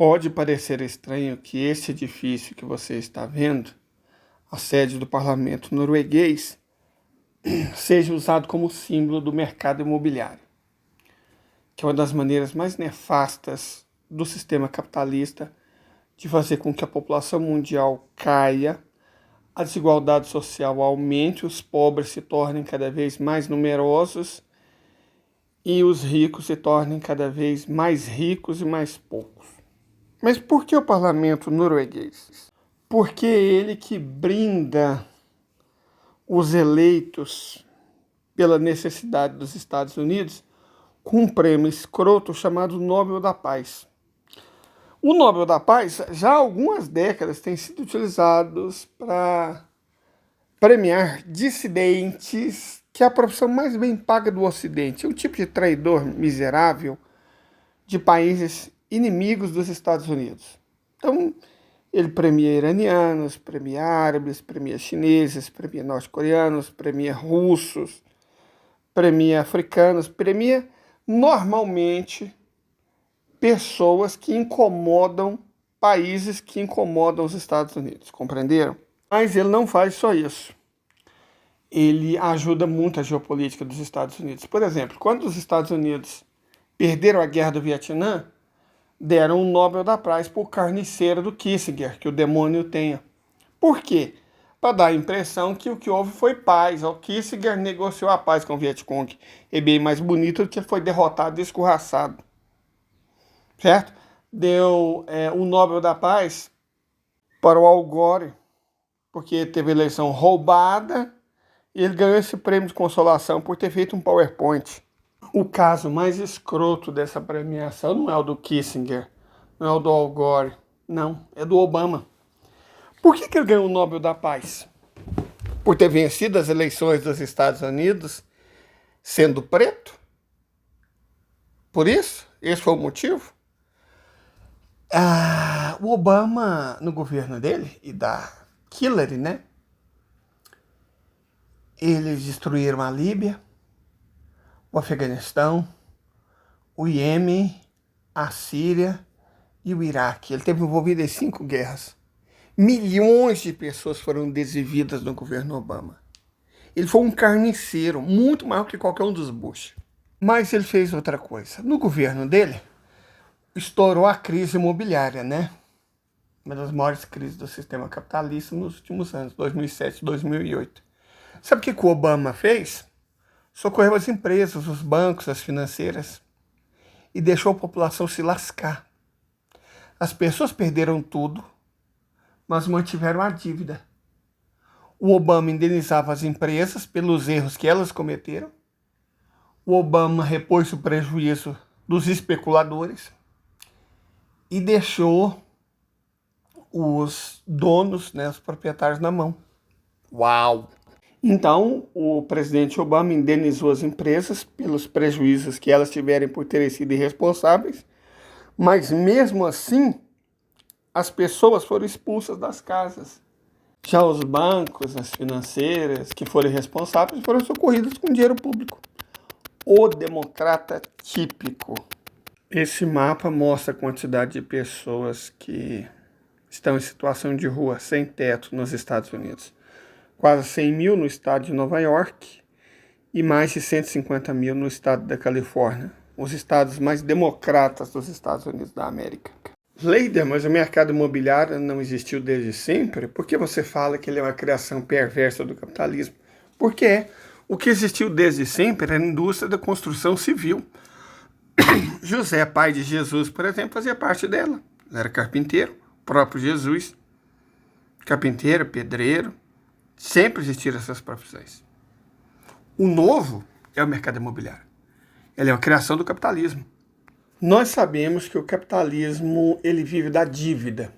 Pode parecer estranho que esse edifício que você está vendo, a sede do parlamento norueguês, seja usado como símbolo do mercado imobiliário, que é uma das maneiras mais nefastas do sistema capitalista de fazer com que a população mundial caia, a desigualdade social aumente, os pobres se tornem cada vez mais numerosos e os ricos se tornem cada vez mais ricos e mais poucos. Mas por que o parlamento norueguês? Porque é ele que brinda os eleitos pela necessidade dos Estados Unidos com um prêmio escroto chamado Nobel da Paz. O Nobel da Paz já há algumas décadas tem sido utilizado para premiar dissidentes, que é a profissão mais bem paga do Ocidente. É um tipo de traidor miserável de países inimigos dos Estados Unidos. Então, ele premia iranianos, premia árabes, premia chineses, premia norte-coreanos, premia russos, premia africanos, premia normalmente pessoas que incomodam países que incomodam os Estados Unidos, compreenderam? Mas ele não faz só isso. Ele ajuda muito a geopolítica dos Estados Unidos. Por exemplo, quando os Estados Unidos perderam a guerra do Vietnã, deram o Nobel da Paz para o carniceiro do Kissinger, que o demônio tenha. Por quê? Para dar a impressão que o que houve foi paz. O Kissinger negociou a paz com o Vietcong. É bem mais bonito do que foi derrotado e escorraçado. Certo? Deu o Nobel da Paz para o Al Gore, porque teve eleição roubada e ele ganhou esse prêmio de consolação por ter feito um PowerPoint. O caso mais escroto dessa premiação não é o do Kissinger, não é o do Al Gore, não, é do Obama. Por que ele ganhou o Nobel da Paz? Por ter vencido as eleições dos Estados Unidos sendo preto? Por isso? Esse foi o motivo? O Obama, no governo dele e da Hillary, né? Eles destruíram a Líbia, o Afeganistão, o Iêmen, a Síria e o Iraque. Ele teve envolvido em 5 guerras. Milhões de pessoas foram desvividas no governo Obama. Ele foi um carniceiro, muito maior que qualquer um dos Bush. Mas ele fez outra coisa. No governo dele, estourou a crise imobiliária, né? Uma das maiores crises do sistema capitalista nos últimos anos, 2007, 2008. Sabe o que o Obama fez? Socorreu as empresas, os bancos, as financeiras e deixou a população se lascar. As pessoas perderam tudo, mas mantiveram a dívida. O Obama indenizava as empresas pelos erros que elas cometeram. O Obama repôs o prejuízo dos especuladores e deixou os donos, né, os proprietários na mão. Uau! Então, o presidente Obama indenizou as empresas pelos prejuízos que elas tiverem por terem sido irresponsáveis, mas mesmo assim, as pessoas foram expulsas das casas. Já os bancos, as financeiras que foram responsáveis foram socorridos com dinheiro público. O democrata típico. Esse mapa mostra a quantidade de pessoas que estão em situação de rua, sem teto, nos Estados Unidos. Quase 100 mil no estado de Nova York e mais de 150 mil no estado da Califórnia, os estados mais democratas dos Estados Unidos da América. Leider, mas o mercado imobiliário não existiu desde sempre? Por que você fala que ele é uma criação perversa do capitalismo? Porque é. O que existiu desde sempre era a indústria da construção civil. José, pai de Jesus, por exemplo, fazia parte dela. Ele era carpinteiro, próprio Jesus. Carpinteiro, pedreiro. Sempre existiram essas profissões. O novo é o mercado imobiliário. Ele é uma criação do capitalismo. Nós sabemos que o capitalismo ele vive da dívida.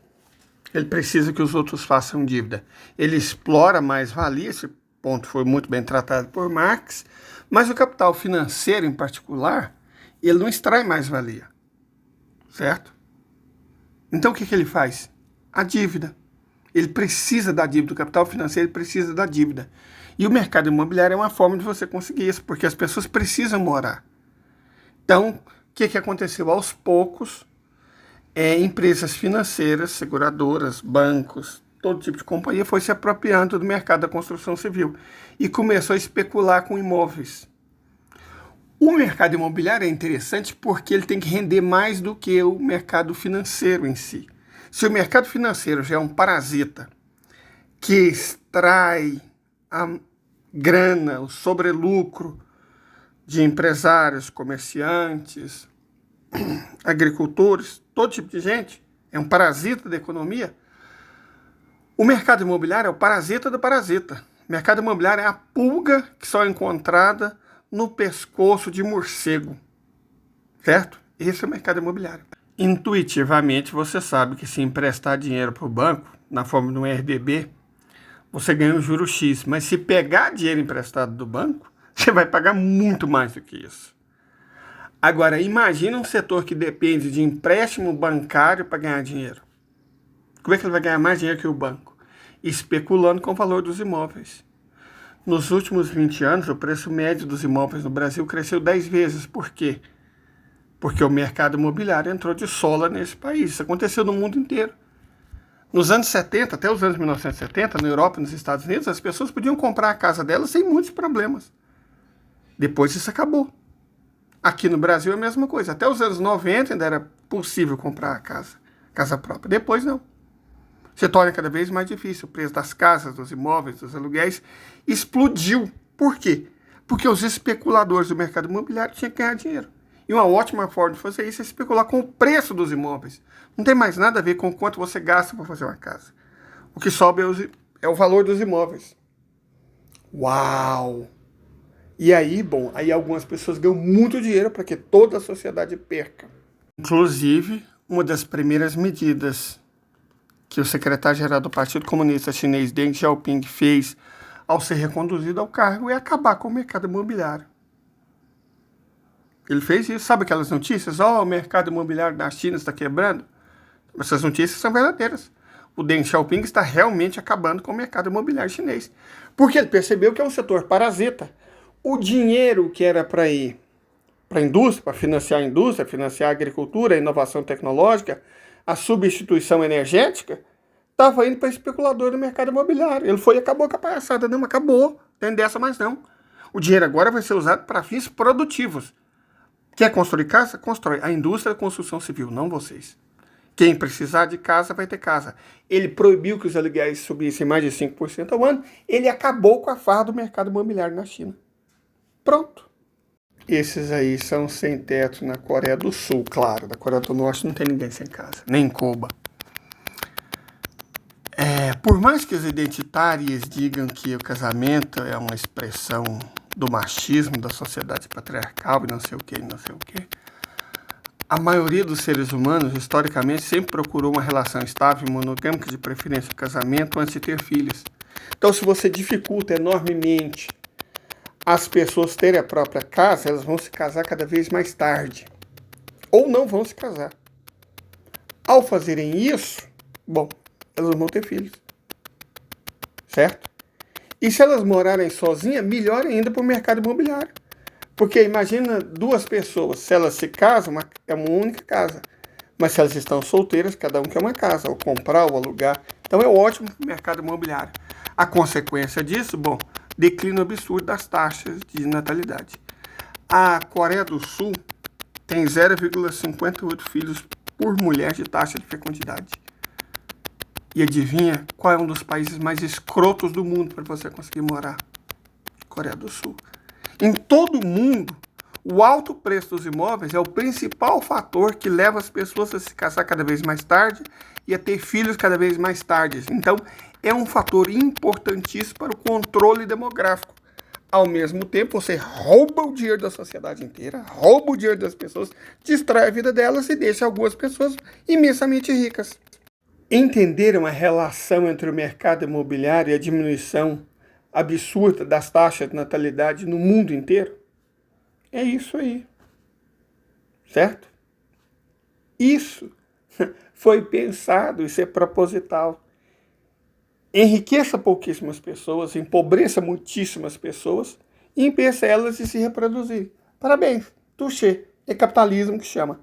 Ele precisa que os outros façam dívida. Ele explora mais-valia, esse ponto foi muito bem tratado por Marx, mas o capital financeiro em particular, ele não extrai mais-valia. Certo? Então o que ele faz? A dívida. Ele precisa da dívida, o capital financeiro precisa da dívida. E o mercado imobiliário é uma forma de você conseguir isso, porque as pessoas precisam morar. Então, o que aconteceu? Aos poucos, empresas financeiras, seguradoras, bancos, todo tipo de companhia foi se apropriando do mercado da construção civil e começou a especular com imóveis. O mercado imobiliário é interessante porque ele tem que render mais do que o mercado financeiro em si. Se o mercado financeiro já é um parasita que extrai a grana, o sobrelucro de empresários, comerciantes, agricultores, todo tipo de gente, é um parasita da economia, o mercado imobiliário é o parasita do parasita. O mercado imobiliário é a pulga que só é encontrada no pescoço de morcego, certo? Esse é o mercado imobiliário. Intuitivamente, você sabe que se emprestar dinheiro para o banco, na forma de um RDB, você ganha um juro X. Mas se pegar dinheiro emprestado do banco, você vai pagar muito mais do que isso. Agora, imagina um setor que depende de empréstimo bancário para ganhar dinheiro. Como é que ele vai ganhar mais dinheiro que o banco? Especulando com o valor dos imóveis. Nos últimos 20 anos, o preço médio dos imóveis no Brasil cresceu 10 vezes. Por quê? Porque o mercado imobiliário entrou de sola nesse país. Isso aconteceu no mundo inteiro. Nos anos 70, até os anos 1970, na Europa e nos Estados Unidos, as pessoas podiam comprar a casa delas sem muitos problemas. Depois isso acabou. Aqui no Brasil é a mesma coisa. Até os anos 90 ainda era possível comprar a casa própria. Depois não. Se torna cada vez mais difícil. O preço das casas, dos imóveis, dos aluguéis explodiu. Por quê? Porque os especuladores do mercado imobiliário tinham que ganhar dinheiro. E uma ótima forma de fazer isso é especular com o preço dos imóveis. Não tem mais nada a ver com quanto você gasta para fazer uma casa. O que sobe é o valor dos imóveis. Uau! E aí, bom, aí algumas pessoas ganham muito dinheiro para que toda a sociedade perca. Inclusive, uma das primeiras medidas que o secretário-geral do Partido Comunista Chinês, Deng Xiaoping, fez ao ser reconduzido ao cargo é acabar com o mercado imobiliário. Ele fez isso. Sabe aquelas notícias? O mercado imobiliário da China está quebrando. Essas notícias são verdadeiras. O Deng Xiaoping está realmente acabando com o mercado imobiliário chinês. Porque ele percebeu que é um setor parasita. O dinheiro que era para ir para a indústria, para financiar a agricultura, a inovação tecnológica, a substituição energética, estava indo para especulador do mercado imobiliário. Ele foi e acabou com a palhaçada. Não, acabou. Tem dessa mais não. O dinheiro agora vai ser usado para fins produtivos. Quer construir casa? Constrói. A indústria da construção civil, não vocês. Quem precisar de casa vai ter casa. Ele proibiu que os aluguéis subissem mais de 5% ao ano. Ele acabou com a farra do mercado imobiliário na China. Pronto. Esses aí são sem teto na Coreia do Sul, claro. Na Coreia do Norte não tem ninguém sem casa, nem em Cuba. Por mais que os identitários digam que o casamento é uma expressão do machismo, da sociedade patriarcal e não sei o que, a maioria dos seres humanos, historicamente, sempre procurou uma relação estável e monogâmica, de preferência o casamento, antes de ter filhos. Então, se você dificulta enormemente as pessoas terem a própria casa, elas vão se casar cada vez mais tarde. Ou não vão se casar. Ao fazerem isso, bom, elas vão ter filhos. Certo? E se elas morarem sozinhas, melhor ainda para o mercado imobiliário. Porque imagina duas pessoas, se elas se casam, é uma única casa. Mas se elas estão solteiras, cada um quer uma casa, ou comprar, ou alugar. Então é ótimo para o mercado imobiliário. A consequência disso, bom, declínio absurdo das taxas de natalidade. A Coreia do Sul tem 0,58 filhos por mulher de taxa de fecundidade. E adivinha qual é um dos países mais escrotos do mundo para você conseguir morar? Coreia do Sul. Em todo o mundo, o alto preço dos imóveis é o principal fator que leva as pessoas a se casar cada vez mais tarde e a ter filhos cada vez mais tarde. Então, é um fator importantíssimo para o controle demográfico. Ao mesmo tempo, você rouba o dinheiro da sociedade inteira, rouba o dinheiro das pessoas, destrói a vida delas e deixa algumas pessoas imensamente ricas. Entenderam a relação entre o mercado imobiliário e a diminuição absurda das taxas de natalidade no mundo inteiro? É isso aí. Certo? Isso foi pensado, isso é proposital. Enriqueça pouquíssimas pessoas, empobreça muitíssimas pessoas e impeça elas de se reproduzir. Parabéns, touché, é capitalismo que chama.